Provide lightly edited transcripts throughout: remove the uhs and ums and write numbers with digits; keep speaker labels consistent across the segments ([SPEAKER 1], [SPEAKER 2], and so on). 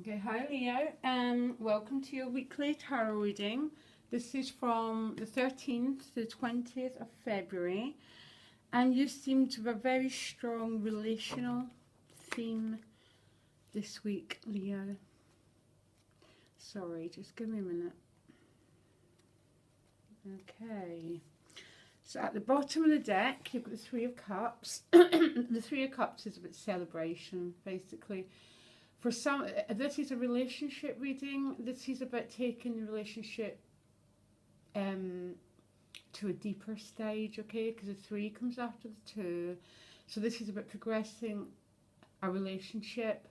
[SPEAKER 1] Okay, hi Leo, welcome to your weekly tarot reading. This is from the 13th to the 20th of February, and you seem to have a very strong relational theme this week, Leo. Sorry, just give me a minute. Okay, so at the bottom of the deck, you've got the Three of Cups. The Three of Cups is about celebration, basically. For some, this is a relationship reading. This is about taking the relationship to a deeper stage, okay? Because the 3 comes after the 2. So this is about progressing a relationship.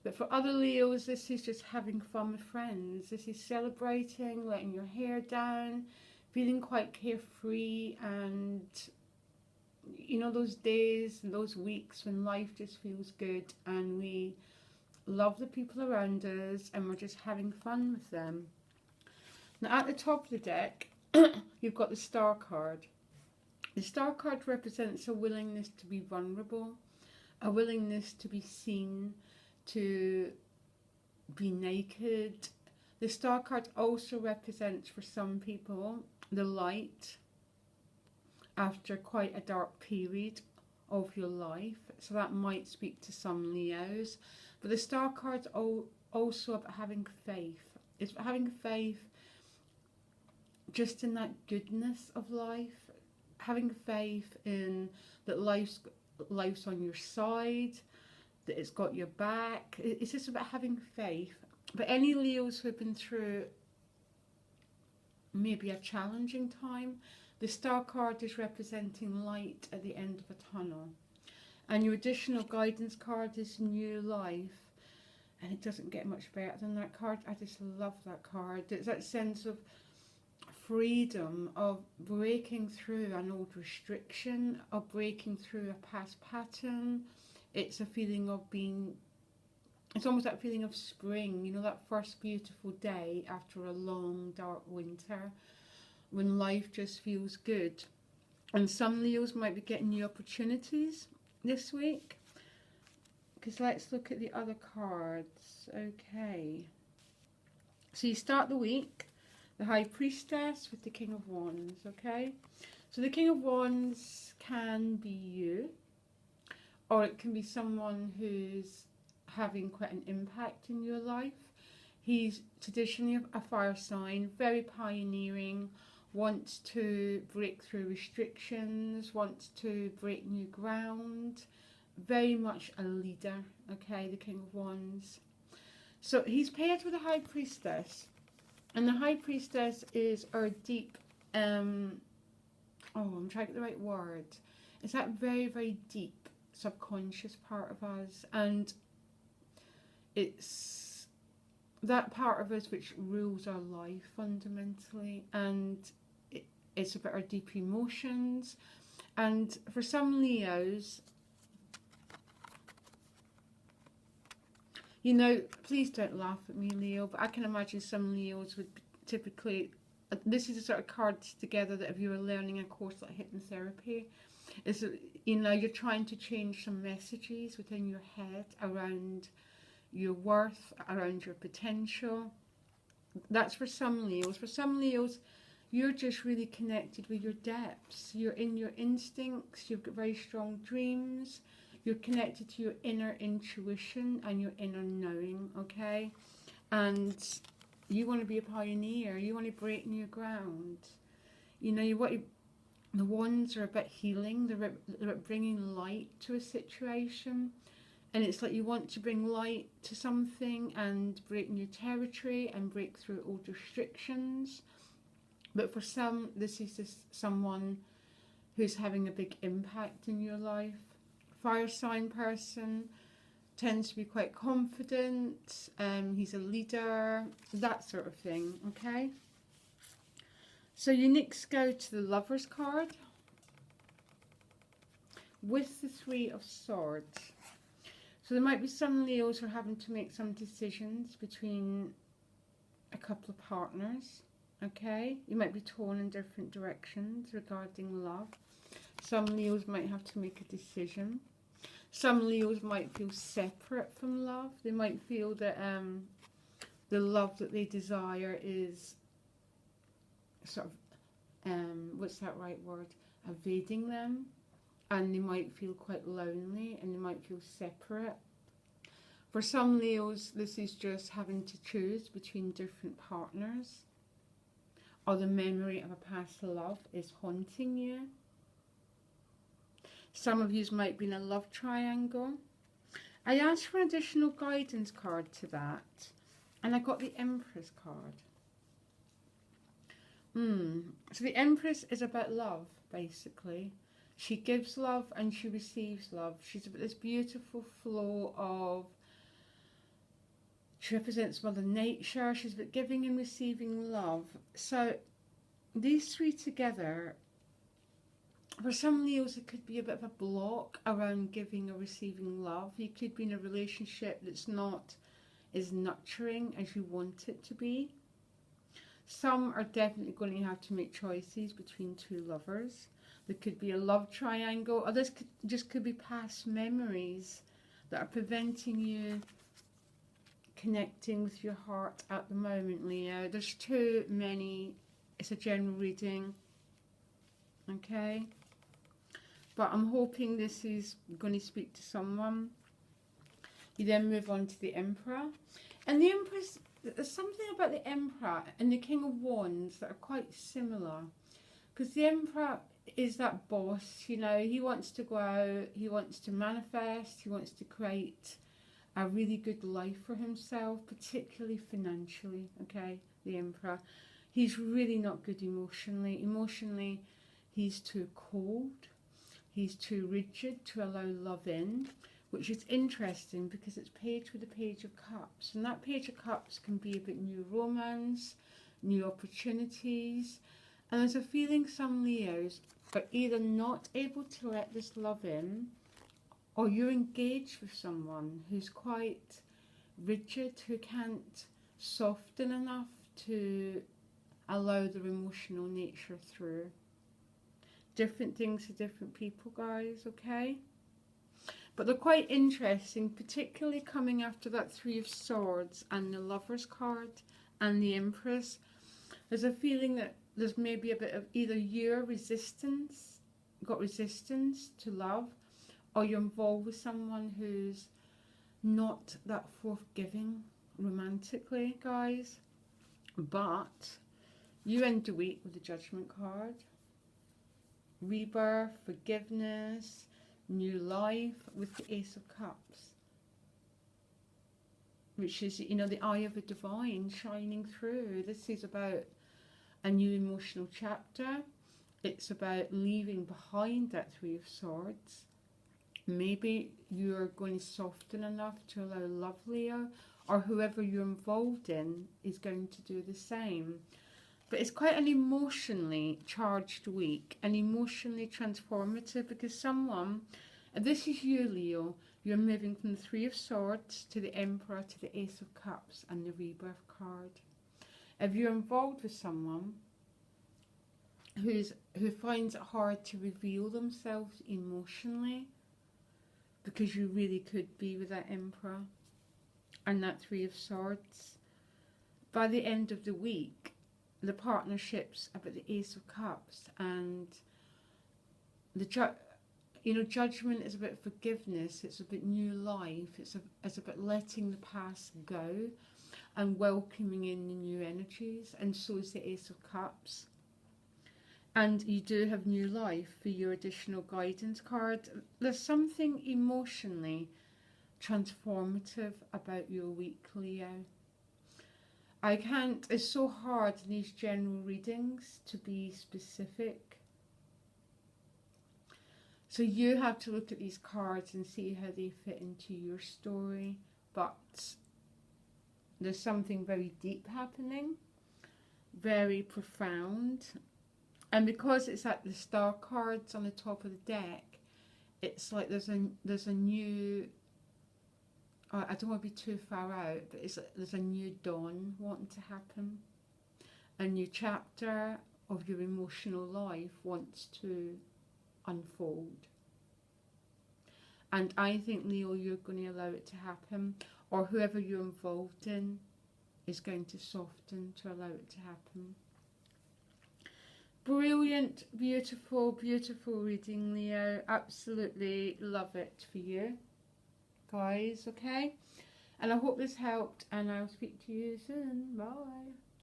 [SPEAKER 1] But for other Leos, this is just having fun with friends. This is celebrating, letting your hair down, feeling quite carefree, and you know, those days and those weeks when life just feels good and we love the people around us and we're just having fun with them. Now at the top of the deck, you've got the Star card. The Star card represents a willingness to be vulnerable, a willingness to be seen, to be naked. The Star card also represents, for some people, the light after quite a dark period of your life. So that might speak to some Leos. But the Star card's also about having faith. It's about having faith just in that goodness of life. Having faith in that life's on your side, that it's got your back. It's just about having faith. But any Leos who have been through maybe a challenging time, the Star card is representing light at the end of a tunnel. And your additional guidance card is new life. And it doesn't get much better than that card. I just love that card. It's that sense of freedom, of breaking through an old restriction, of breaking through a past pattern. It's a feeling of being, it's almost that feeling of spring, you know, that first beautiful day after a long dark winter, when life just feels good. And some Leos might be getting new opportunities this week. Because let's look at the other cards. Okay. So you start the week, the High Priestess with the King of Wands, okay? So the King of Wands can be you, or it can be someone who's having quite an impact in your life. He's traditionally a fire sign, very pioneering, wants to break through restrictions, wants to break new ground, very much a leader, okay, the King of Wands. So he's paired with the High Priestess, and the High Priestess is our deep, I'm trying to get the right word. It's that very, very deep subconscious part of us, and it's that part of us which rules our life fundamentally, and it's about our deep emotions. And for some Leos, you know, please don't laugh at me, Leo, but I can imagine some Leos would typically, this is the sort of cards together that if you were learning a course like hypnotherapy, is, you know, you're trying to change some messages within your head around your worth, around your potential. That's for some Leos. For some Leos, you're just really connected with your depths. You're in your instincts, you've got very strong dreams. You're connected to your inner intuition and your inner knowing, okay? And you want to be a pioneer. You want to break new ground. You know, the wands are about healing. They're about bringing light to a situation. And it's like you want to bring light to something and break new territory and break through old restrictions. But for some, this is just someone who's having a big impact in your life. Fire sign person tends to be quite confident, he's a leader, that sort of thing, okay? So you next go to the Lover's card with the Three of Swords. So there might be some Leos who are having to make some decisions between a couple of partners, okay? You might be torn in different directions regarding love. Some Leos might have to make a decision. Some Leos might feel separate from love. They might feel that the love that they desire is sort of, what's that right word? Evading them. And they might feel quite lonely and they might feel separate. For some Leos, this is just having to choose between different partners, or the memory of a past love is haunting you. Some of you might be in a love triangle. I asked for an additional guidance card to that, and I got the Empress card. So the Empress is about love, basically. She gives love and she receives love. She's about this beautiful flow of, she represents Mother Nature. She's about giving and receiving love. So these three together, for some Leos, it could be a bit of a block around giving or receiving love. You could be in a relationship that's not as nurturing as you want it to be. Some are definitely going to have to make choices between two lovers. There could be a love triangle, or this could be past memories that are preventing you connecting with your heart at the moment, Leo. There's too many. It's a general reading, okay? But I'm hoping this is going to speak to someone. You then move on to the Emperor. And the Empress, there's something about the Emperor and the King of Wands that are quite similar. Because the Emperor is that boss, you know, he wants to go out, he wants to manifest, he wants to create a really good life for himself, particularly financially, okay, the Emperor. He's really not good emotionally. Emotionally, he's too cold, he's too rigid to allow love in, which is interesting because it's paired with the Page of Cups. And that Page of Cups can be about new romance, new opportunities. And there's a feeling some Leos are either not able to let this love in, or you're engaged with someone who's quite rigid, who can't soften enough to allow their emotional nature through. Different things for different people, guys, okay? But they're quite interesting, particularly coming after that Three of Swords and the Lover's card and the Empress. There's a feeling that there's maybe a bit of either you're got resistance to love, or you're involved with someone who's not that forgiving romantically, guys. But you end the week with the Judgment card. Rebirth, forgiveness, new life with the Ace of Cups. Which is, you know, the eye of the divine shining through. This is about a new emotional chapter. It's about leaving behind that Three of Swords. Maybe you're going to soften enough to allow love, Leo, or whoever you're involved in is going to do the same. But it's quite an emotionally charged week, and emotionally transformative, because someone, and this is you, Leo, you're moving from the Three of Swords to the Emperor to the Ace of Cups and the Rebirth card. If you're involved with someone who finds it hard to reveal themselves emotionally, because you really could be with that Emperor and that Three of Swords, by the end of the week, the partnerships about the Ace of Cups and the Judgment is about forgiveness. It's about new life. It's about letting the past go and welcoming in the new energies. And so is the Ace of Cups. And you do have new life for your additional guidance card. There's something emotionally transformative about your week, Leo. It's so hard in these general readings to be specific. So you have to look at these cards and see how they fit into your story. But there's something very deep happening, very profound. And because it's at the star cards on the top of the deck, it's like there's a new, I don't want to be too far out, but there's a new dawn wanting to happen. A new chapter of your emotional life wants to unfold. And I think, Leo, you're going to allow it to happen, or whoever you're involved in is going to soften to allow it to happen. Brilliant, beautiful, beautiful reading, Leo. Absolutely love it for you guys, okay? And I hope this helped, and I'll speak to you soon. Bye.